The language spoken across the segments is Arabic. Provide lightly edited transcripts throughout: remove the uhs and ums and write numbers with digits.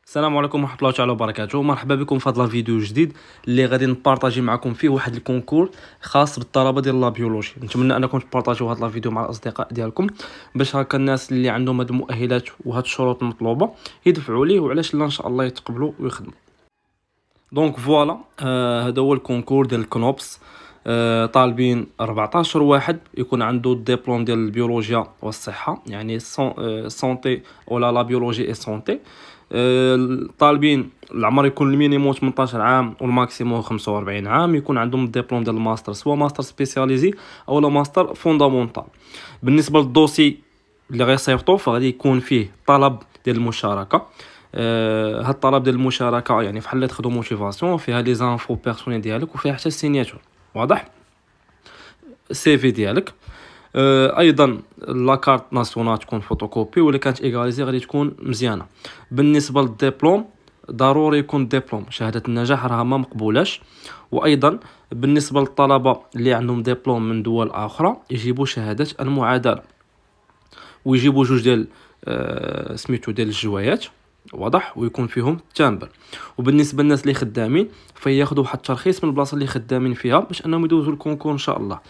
السلام عليكم ورحمه الله تعالى وبركاته. مرحبا بكم في هذا الفيديو جديد اللي غادي نبارطاجي معكم فيه واحد الكونكور خاص بالطلبه ديال لا بيولوجي. نتمنى انكم تبارطاجيو هذا الفيديو مع الاصدقاء ديالكم باش هكا الناس اللي عندهم هاد المؤهلات وهاد الشروط المطلوبه يدفعوا ليه، وعلاش لا ان شاء الله يتقبلوا ويخدموا. دونك فوالا، هذا هو الكونكور ديال الكنوبس. طالبين 14 واحد يكون عنده الدبلوم ديال البيولوجيا والصحه، يعني سونتي ولا لا بيولوجي اي سونتي. طالبين العمر يكون المينيموم 18 عام والماكسيموم 45 عام، يكون عندهم الدبلوم ديال الماستر، سواء ماستر سبيسياليزي او لا ماستر فوندامونتال. بالنسبه للدوسي اللي غيصيفطوه فغادي يكون فيه طلب ديال المشاركه. هاد الطلب ديال المشاركه يعني فحال اللي تاخذوا موتيفاسيون فيها لي زانفو بيرسونيل ديالك وفيها حتى السيناتور واضح، السي في ديالك. ايضا لاكارت ناسيونال تكون فوتوكوبي، ولا كانت ايغاليزي غادي تكون مزيانه. بالنسبه للدبلوم ضروري يكون دبلوم، شهاده النجاح راها ما مقبولاش. وايضا بالنسبه للطلبه اللي عندهم دبلوم من دول اخرى يجيبوا شهاده المعادله، ويجيبوا جوج ديال سميتو ديال الجوايات واضح، ويكون فيهم تامبر. وبالنسبه للناس اللي خدامين فياخذوا واحد الترخيص من البلاصه اللي خدامين فيها باش انهم يدوزوا الكونكور ان شاء الله،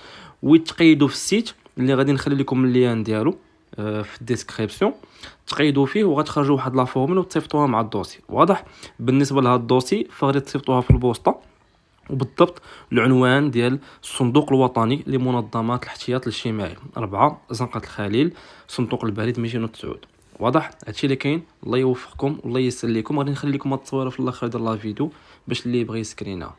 ويتقيدوا في السيت اللي غادي نخلي لكم اللين ديالو في الديسكريبسيون. تقيدوا فيه وغتخرجوا واحد لا فورمول وتصيفطوها مع الدوسي واضح. بالنسبه لهاد الدوسي فغادي تصيفطوها في البوسطه، وبالضبط العنوان ديال الصندوق الوطني لمنظمات الاحتياط الاجتماعي 4 زنقة الخليل، صندوق البريد 209. واضح هادشي اللي كاين. الله يوفقكم والله يسر لكم. غادي نخلي لكم هاد التصويره في الاخر ديال الفيديو باش اللي يبغي يسكرينها.